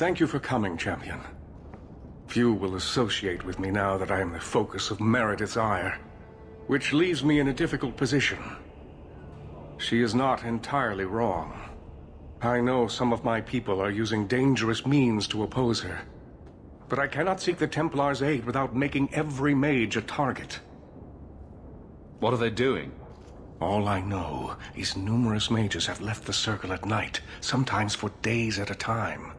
Thank you for coming, Champion. Few will associate with me now that I am the focus of Meredith's ire, which leaves me in a difficult position. She is not entirely wrong. I know some of my people are using dangerous means to oppose her, but I cannot seek the Templar's aid without making every mage a target. What are they doing? All I know is numerous mages have left the circle at night, sometimes for days at a time.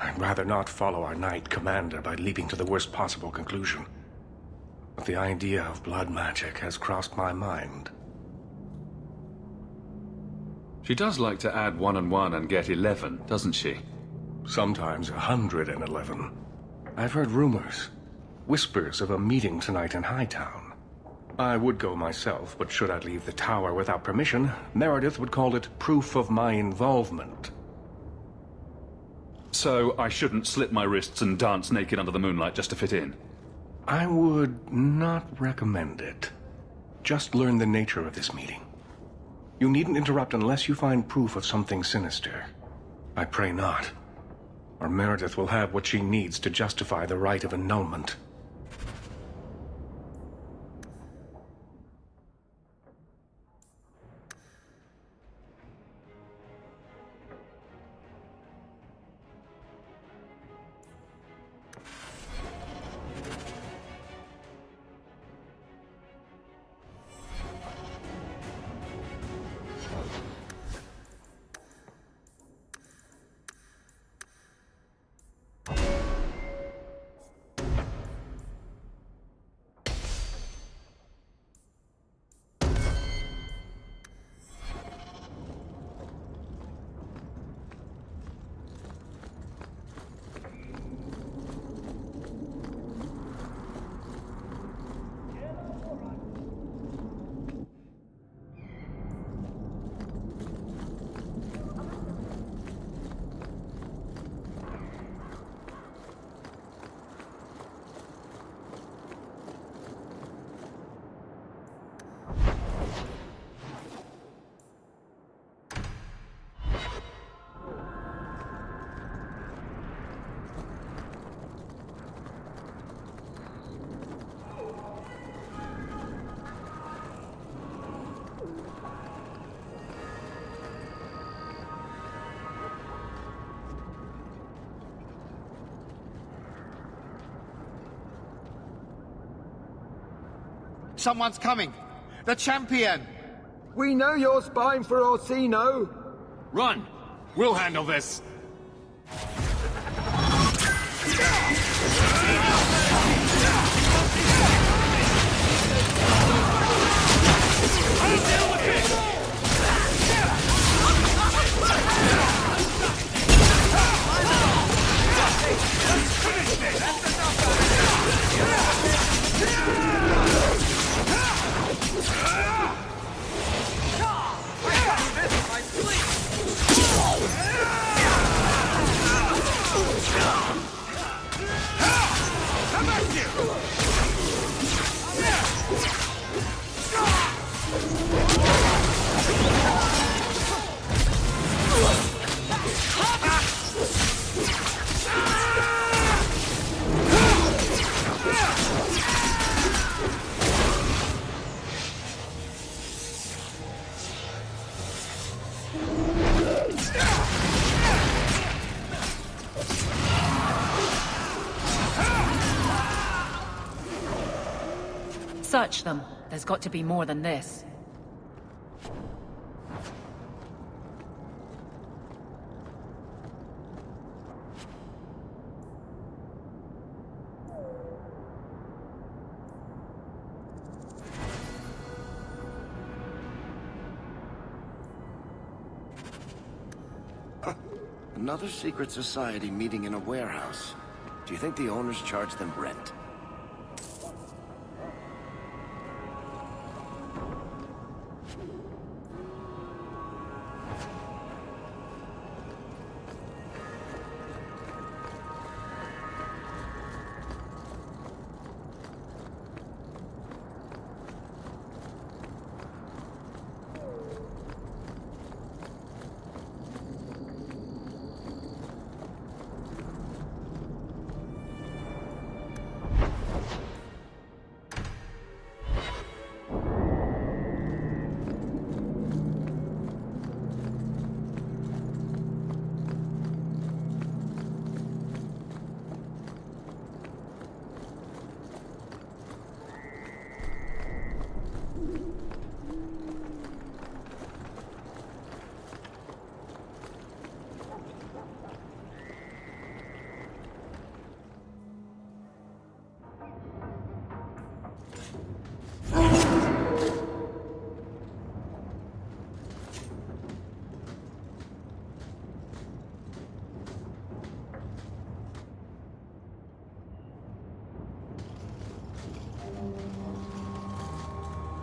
I'd rather not follow our Knight Commander by leaping to the worst possible conclusion. But the idea of blood magic has crossed my mind. She does like to add 1 and 1 and get 11, doesn't she? Sometimes 111. I've heard rumors, whispers of a meeting tonight in Hightown. I would go myself, but should I leave the tower without permission, Meredith would call it proof of my involvement. So I shouldn't slit my wrists and dance naked under the moonlight just to fit in? I would not recommend it. Just learn the nature of this meeting. You needn't interrupt unless you find proof of something sinister. I pray not, or Meredith will have what she needs to justify the right of annulment. Someone's coming! The Champion! We know you're spying for Orsino! Run! We'll handle this! I'll deal with this! Search them. There's got to be more than this. Another secret society meeting in a warehouse. Do you think the owners charge them rent?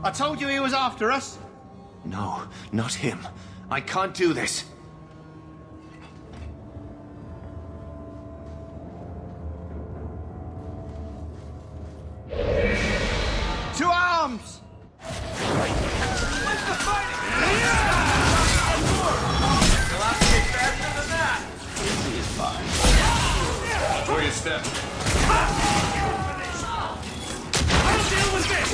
I told you he was after us. No, not him. I can't do this. To arms! Enjoy your step. I'll deal with this!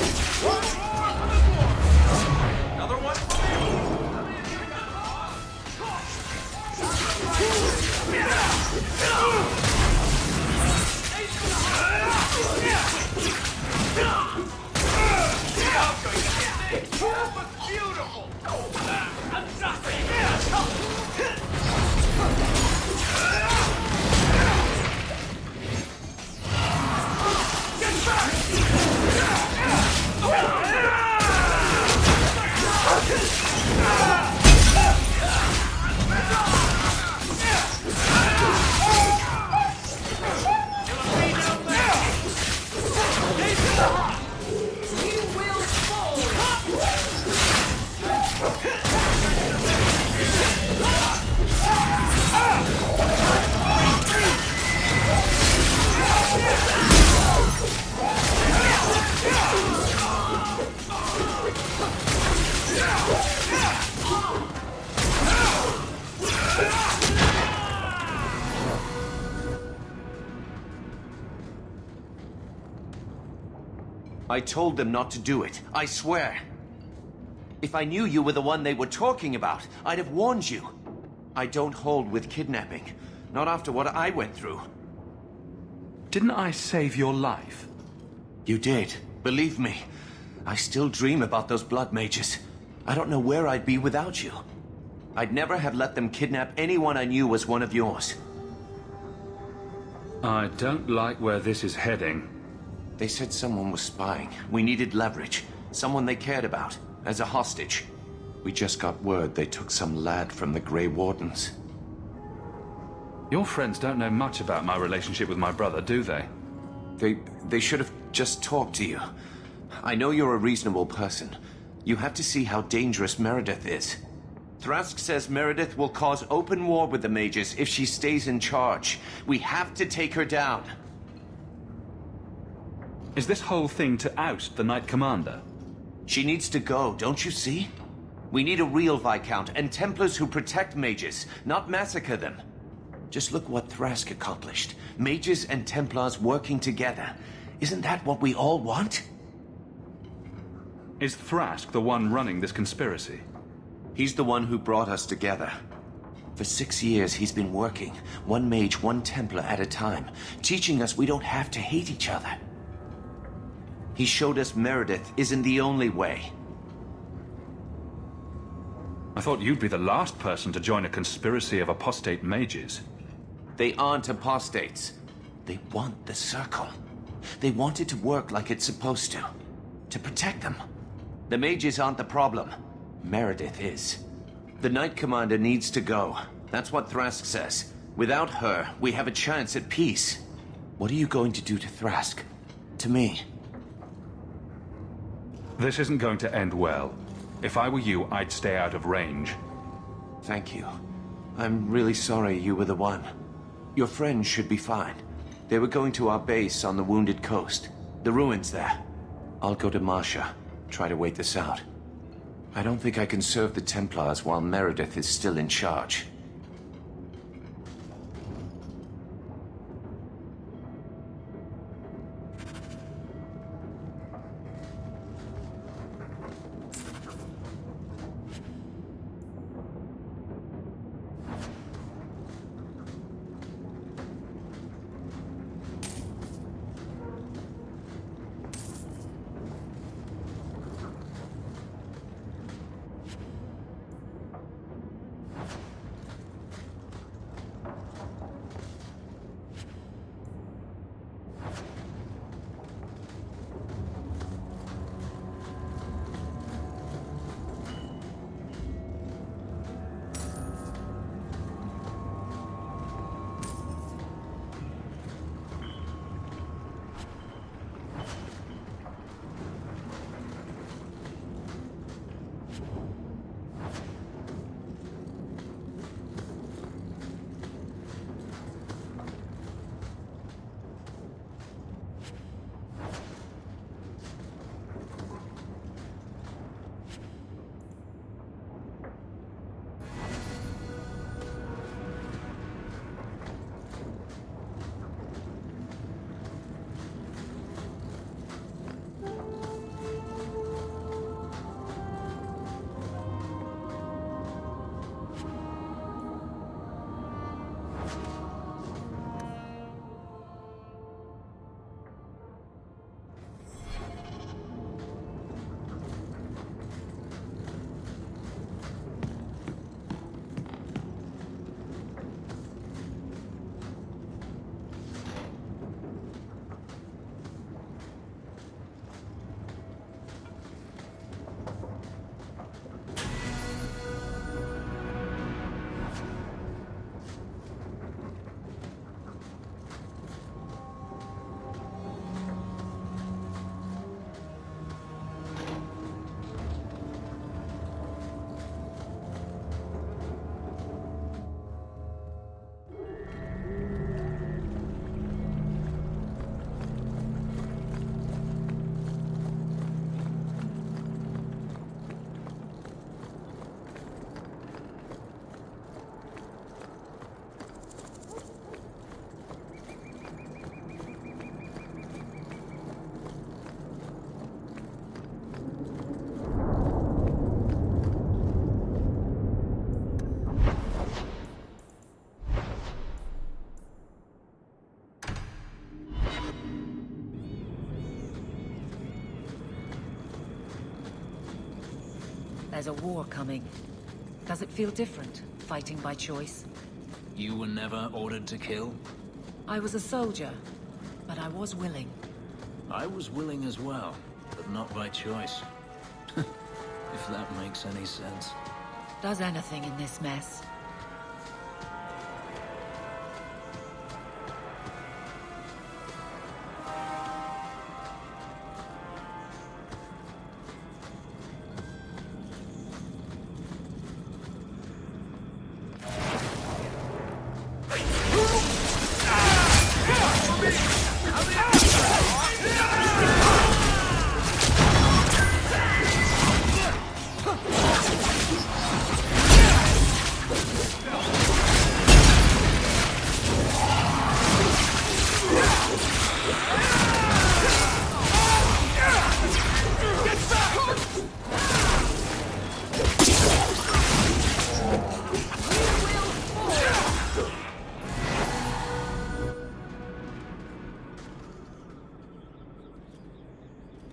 Another one? Beautiful! I told them not to do it, I swear. If I knew you were the one they were talking about, I'd have warned you. I don't hold with kidnapping, not after what I went through. Didn't I save your life? You did, believe me. I still dream about those blood mages. I don't know where I'd be without you. I'd never have let them kidnap anyone I knew was one of yours. I don't like where this is heading. They said someone was spying. We needed leverage. Someone they cared about, as a hostage. We just got word they took some lad from the Grey Wardens. Your friends don't know much about my relationship with my brother, do they? They should have just talked to you. I know you're a reasonable person. You have to see how dangerous Meredith is. Thrask says Meredith will cause open war with the mages if she stays in charge. We have to take her down. Is this whole thing to oust the Knight Commander? She needs to go, don't you see? We need a real Viscount and Templars who protect mages, not massacre them. Just look what Thrask accomplished. Mages and Templars working together. Isn't that what we all want? Is Thrask the one running this conspiracy? He's the one who brought us together. For 6 years he's been working, one mage, one Templar at a time, teaching us we don't have to hate each other. He showed us Meredith isn't the only way. I thought you'd be the last person to join a conspiracy of apostate mages. They aren't apostates. They want the Circle. They want it to work like it's supposed to protect them. The mages aren't the problem. Meredith is. The Knight Commander needs to go. That's what Thrask says. Without her, we have a chance at peace. What are you going to do to Thrask? To me? This isn't going to end well. If I were you, I'd stay out of range. Thank you. I'm really sorry you were the one. Your friends should be fine. They were going to our base on the Wounded Coast. The ruins there. I'll go to Marsha. Try to wait this out. I don't think I can serve the Templars while Meredith is still in charge. There's a war coming. Does it feel different, fighting by choice? You were never ordered to kill? I was a soldier, but I was willing. I was willing as well, but not by choice. If that makes any sense. Does anything in this mess?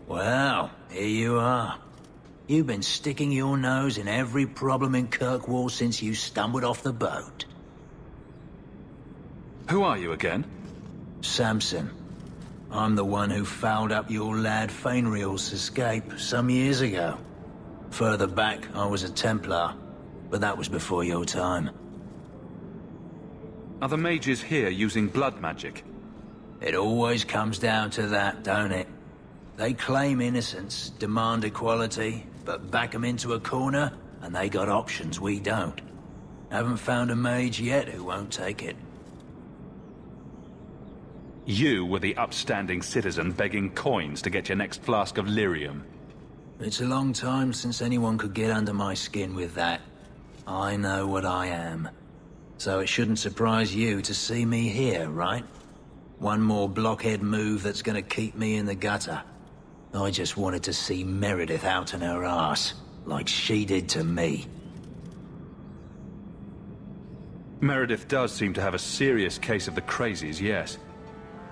Well, here you are. You've been sticking your nose in every problem in Kirkwall since you stumbled off the boat. Who are you again? Samson. I'm the one who fouled up your lad Fenris's escape some years ago. Further back, I was a Templar, but that was before your time. Are the mages here using blood magic? It always comes down to that, don't it? They claim innocence, demand equality, but back 'em into a corner, and they got options we don't. Haven't found a mage yet who won't take it. You were the upstanding citizen begging coins to get your next flask of lyrium. It's a long time since anyone could get under my skin with that. I know what I am. So it shouldn't surprise you to see me here, right? One more blockhead move that's gonna keep me in the gutter. I just wanted to see Meredith out in her ass, like she did to me. Meredith does seem to have a serious case of the crazies, yes.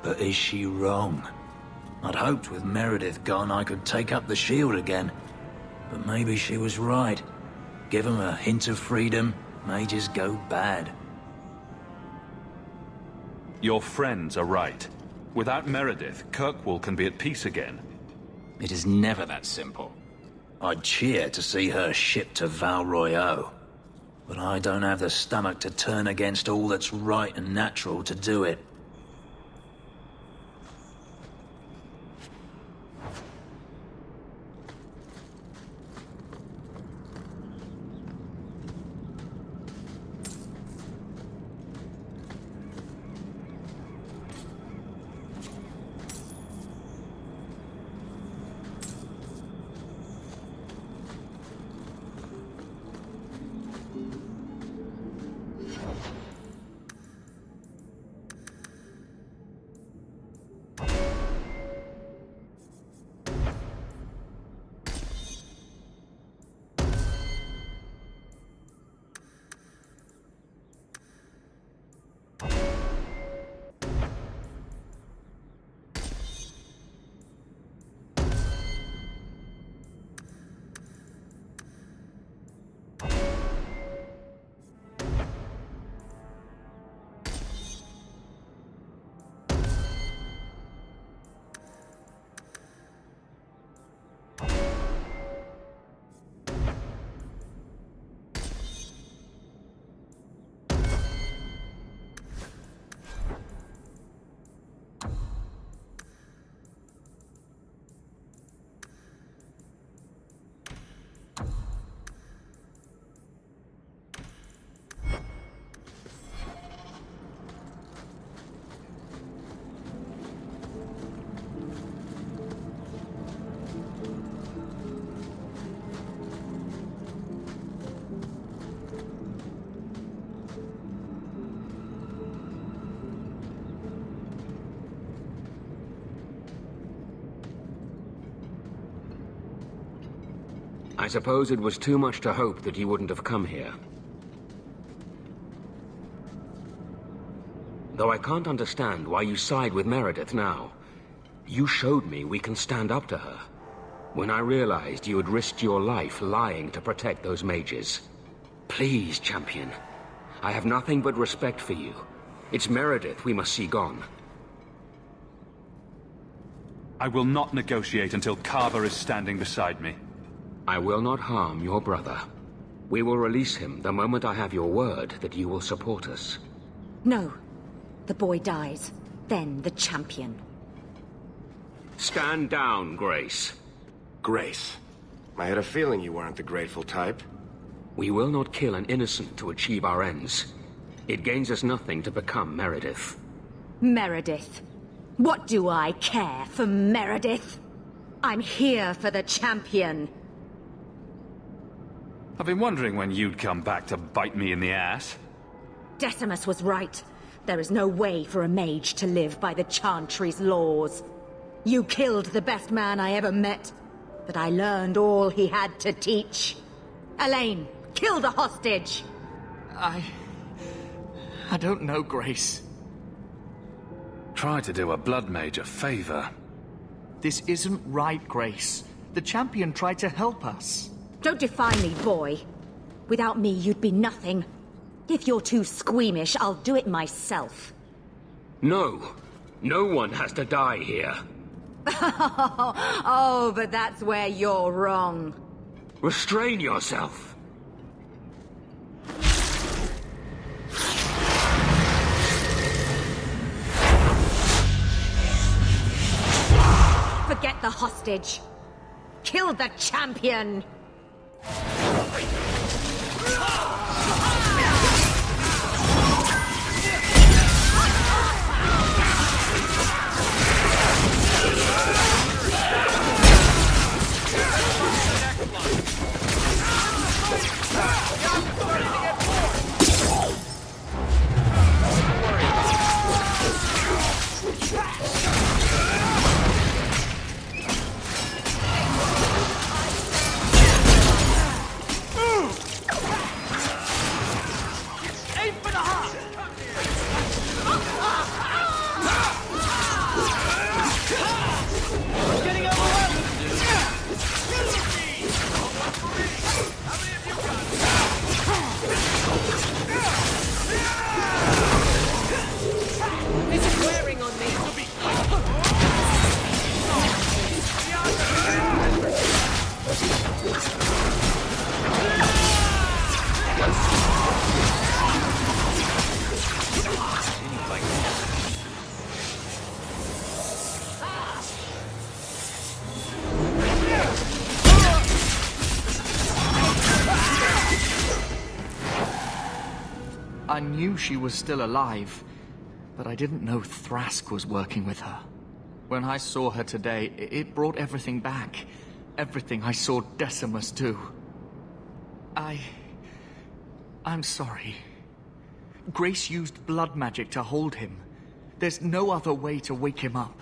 But is she wrong? I'd hoped with Meredith gone I could take up the shield again. But maybe she was right. Give 'em a hint of freedom, mages go bad. Your friends are right. Without Meredith, Kirkwall can be at peace again. It is never that simple. I'd cheer to see her shipped to Val Royeaux. But I don't have the stomach to turn against all that's right and natural to do it. I suppose it was too much to hope that you wouldn't have come here. Though I can't understand why you side with Meredith now. You showed me we can stand up to her. when I realized you had risked your life lying to protect those mages. Please, Champion. I have nothing but respect for you. It's Meredith we must see gone. I will not negotiate until Carver is standing beside me. I will not harm your brother. We will release him the moment I have your word that you will support us. No. The boy dies. Then the champion. Stand down, Grace. Grace. I had a feeling you weren't the grateful type. We will not kill an innocent to achieve our ends. It gains us nothing to become Meredith. Meredith. What do I care for Meredith? I'm here for the champion. I've been wondering when you'd come back to bite me in the ass. Decimus was right. There is no way for a mage to live by the Chantry's laws. You killed the best man I ever met, but I learned all he had to teach. Alain, kill the hostage! I don't know, Grace. Try to do a blood mage a favor. This isn't right, Grace. The champion tried to help us. Don't defy me, boy. Without me, you'd be nothing. If you're too squeamish, I'll do it myself. No. No one has to die here. Oh, but that's where you're wrong. Restrain yourself. Forget the hostage. Kill the champion! I knew she was still alive, but I didn't know Thrask was working with her. When I saw her today, it brought everything back. Everything I saw Decimus do. I'm sorry. Grace used blood magic to hold him. There's no other way to wake him up.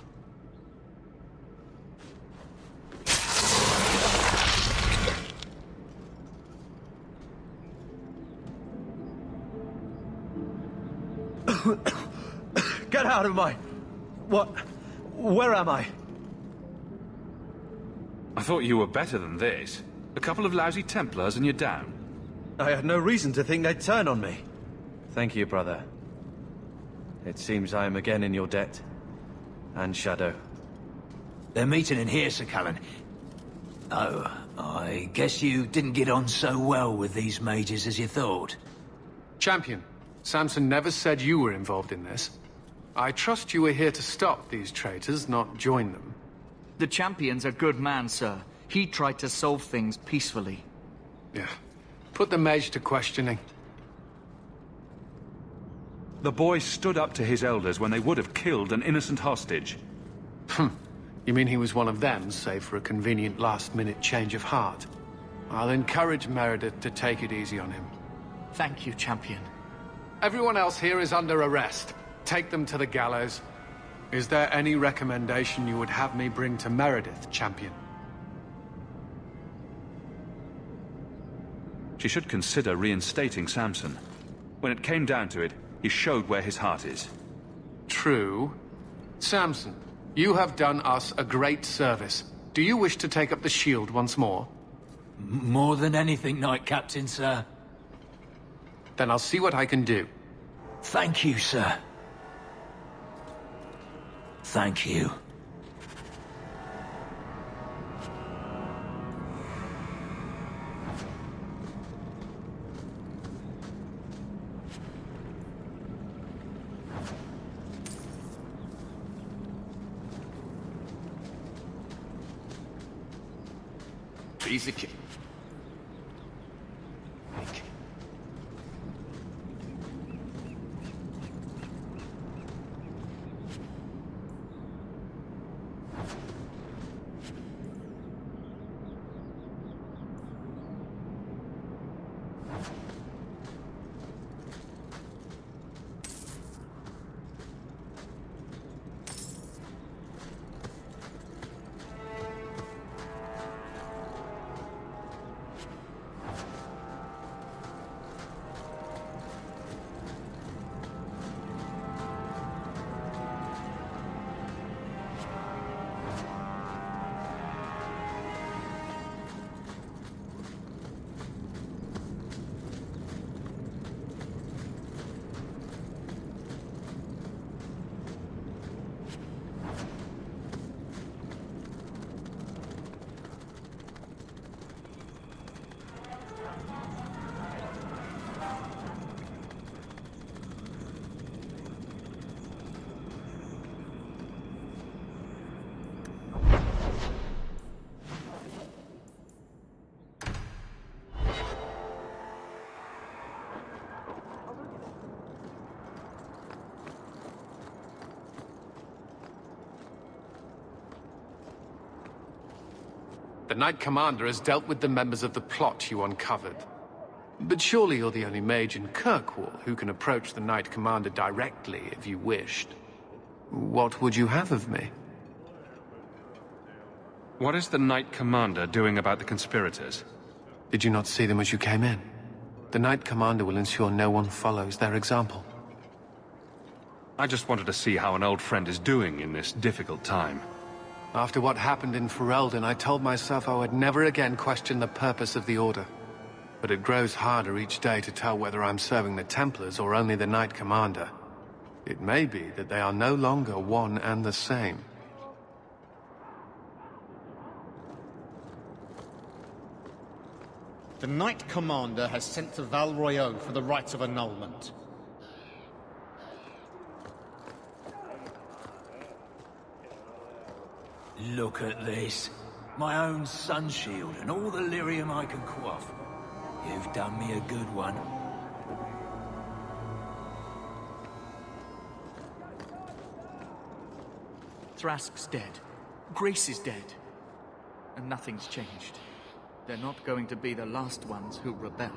Get out of my... What? Where am I? I thought you were better than this. A couple of lousy Templars and you're down. I had no reason to think they'd turn on me. Thank you, brother. It seems I am again in your debt. And Shadow. They're meeting in here, Sir Cullen. Oh, I guess you didn't get on so well with these mages as you thought. Champion, Samson never said you were involved in this. I trust you were here to stop these traitors, not join them. The champion's a good man, sir. He tried to solve things peacefully. Yeah. Put the Mage to questioning. The boy stood up to his elders when they would have killed an innocent hostage. You mean he was one of them, save for a convenient last-minute change of heart? I'll encourage Meredith to take it easy on him. Thank you, champion. Everyone else here is under arrest. Take them to the gallows. Is there any recommendation you would have me bring to Meredith, champion? She should consider reinstating Samson. When it came down to it, he showed where his heart is. True. Samson, you have done us a great service. Do you wish to take up the shield once more? More than anything, Knight Captain, sir. Then I'll see what I can do. Thank you, sir. Thank you. Easy kick. The Knight Commander has dealt with the members of the plot you uncovered. But surely you're the only mage in Kirkwall who can approach the Knight Commander directly if you wished. What would you have of me? What is the Knight Commander doing about the conspirators? Did you not see them as you came in? The Knight Commander will ensure no one follows their example. I just wanted to see how an old friend is doing in this difficult time. After what happened in Ferelden, I told myself I would never again question the purpose of the Order. But it grows harder each day to tell whether I'm serving the Templars or only the Knight Commander. It may be that they are no longer one and the same. The Knight Commander has sent to Val Royeaux for the rites of annulment. Look at this. My own sun shield and all the lyrium I can quaff. You've done me a good one. Thrask's dead. Grace is dead. And nothing's changed. They're not going to be the last ones who rebel.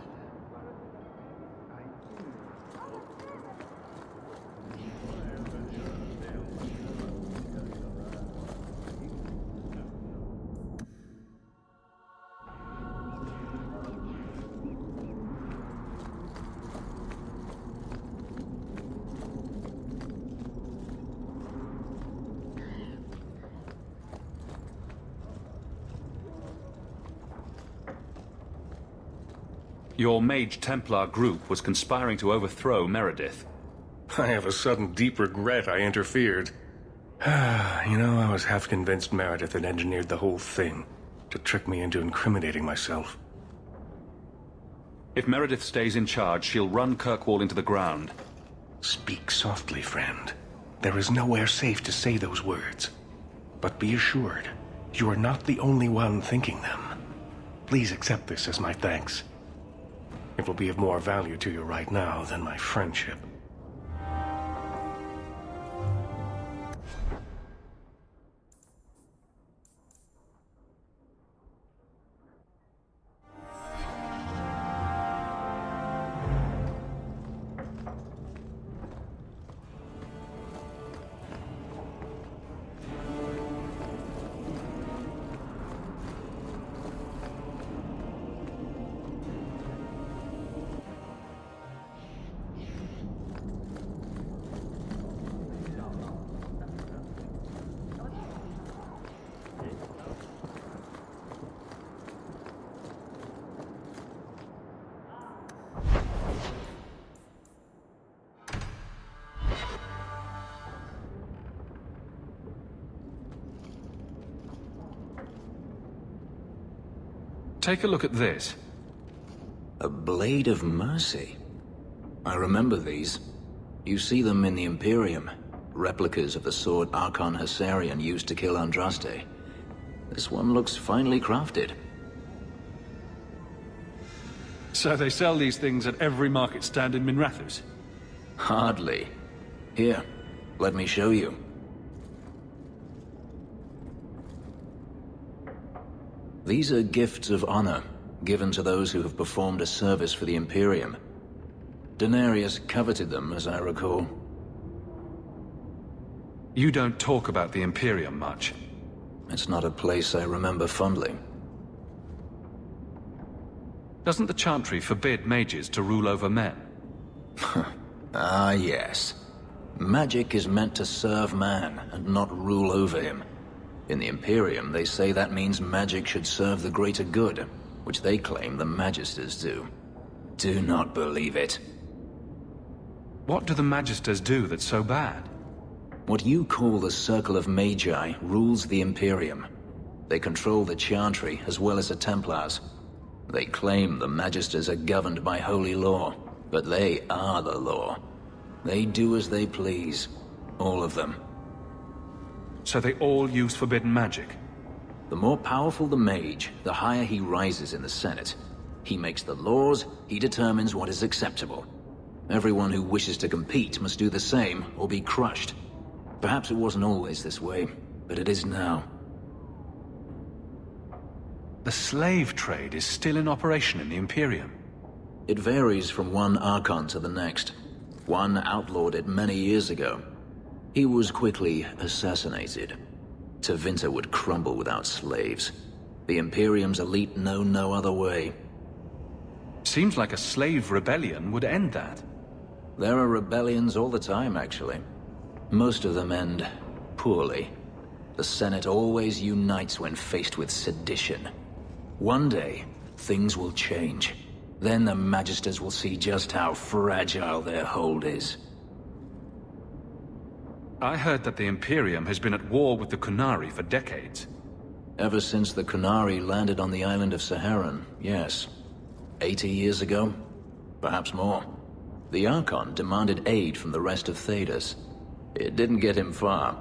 Your Mage Templar group was conspiring to overthrow Meredith. I have a sudden deep regret I interfered. I was half convinced Meredith had engineered the whole thing to trick me into incriminating myself. If Meredith stays in charge, she'll run Kirkwall into the ground. Speak softly, friend. There is nowhere safe to say those words. But be assured, you are not the only one thinking them. Please accept this as my thanks. It will be of more value to you right now than my friendship. Take a look at this. A Blade of Mercy. I remember these. You see them in the Imperium. Replicas of the sword Archon Hessarian used to kill Andraste. This one looks finely crafted. So they sell these things at every market stand in Minrathous? Hardly. Here, let me show you. These are gifts of honor, given to those who have performed a service for the Imperium. Denarius coveted them, as I recall. You don't talk about the Imperium much. It's not a place I remember fondly. Doesn't the Chantry forbid mages to rule over men? Ah, yes. Magic is meant to serve man, and not rule over him. In the Imperium, they say that means magic should serve the greater good, which they claim the Magisters do. Do not believe it. What do the Magisters do that's so bad? What you call the Circle of Magi rules the Imperium. They control the Chantry as well as the Templars. They claim the Magisters are governed by holy law, but they are the law. They do as they please. All of them. So they all use forbidden magic? The more powerful the mage, the higher he rises in the Senate. He makes the laws, he determines what is acceptable. Everyone who wishes to compete must do the same, or be crushed. Perhaps it wasn't always this way, but it is now. The slave trade is still in operation in the Imperium. It varies from one Archon to the next. One outlawed it many years ago. He was quickly assassinated. Tevinter would crumble without slaves. The Imperium's elite know no other way. Seems like a slave rebellion would end that. There are rebellions all the time, actually. Most of them end poorly. The Senate always unites when faced with sedition. One day, things will change. Then the Magisters will see just how fragile their hold is. I heard that the Imperium has been at war with the Qunari for decades. Ever since the Qunari landed on the island of Saharan, yes. 80 years ago? Perhaps more. The Archon demanded aid from the rest of Thedas. It didn't get him far.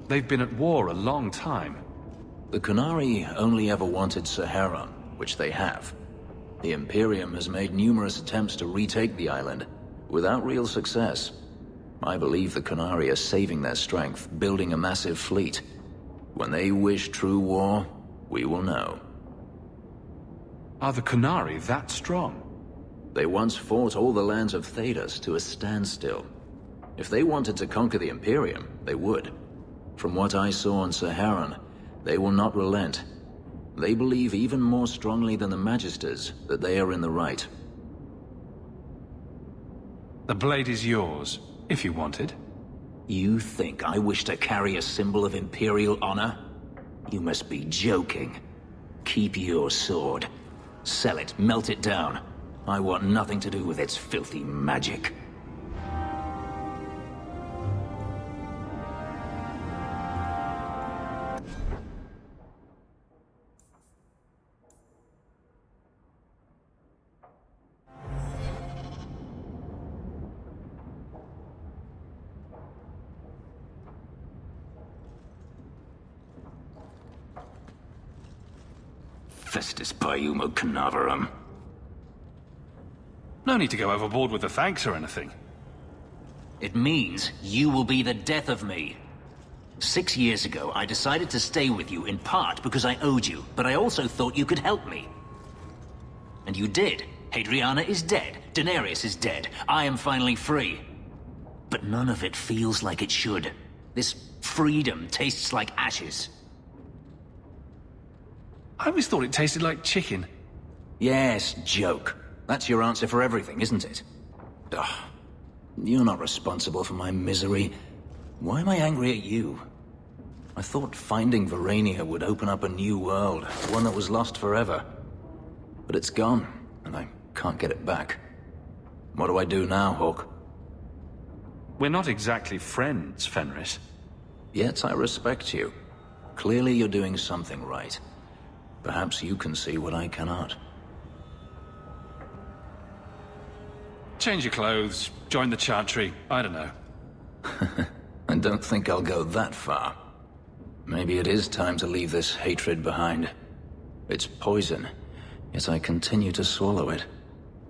They've been at war a long time. The Qunari only ever wanted Saharan, which they have. The Imperium has made numerous attempts to retake the island, without real success. I believe the Qunari are saving their strength, building a massive fleet. When they wish true war, we will know. Are the Qunari that strong? They once fought all the lands of Thedas to a standstill. If they wanted to conquer the Imperium, they would. From what I saw on Saharan, they will not relent. They believe even more strongly than the Magisters that they are in the right. The blade is yours, if you want it. You think I wish to carry a symbol of Imperial honor? You must be joking. Keep your sword. Sell it, melt it down. I want nothing to do with its filthy magic. Festus Paiumo Canaverum. No need to go overboard with the thanks or anything. It means you will be the death of me. 6 years ago, I decided to stay with you in part because I owed you, but I also thought you could help me. And you did. Hadriana is dead. Denarius is dead. I am finally free. But none of it feels like it should. This freedom tastes like ashes. I always thought it tasted like chicken. Yes, joke. That's your answer for everything, isn't it? Ugh. You're not responsible for my misery. Why am I angry at you? I thought finding Verania would open up a new world, one that was lost forever. But it's gone, and I can't get it back. What do I do now, Hawke? We're not exactly friends, Fenris. Yet I respect you. Clearly you're doing something right. Perhaps you can see what I cannot. Change your clothes, join the Chantry, I don't know. I don't think I'll go that far. Maybe it is time to leave this hatred behind. It's poison, yet I continue to swallow it.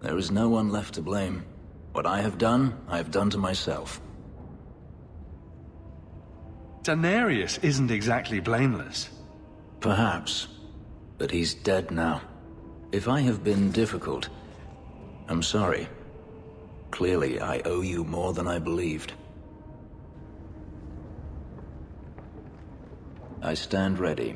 There is no one left to blame. What I have done to myself. Daenerys isn't exactly blameless. Perhaps, but he's dead now. If I have been difficult, I'm sorry. Clearly, I owe you more than I believed. I stand ready.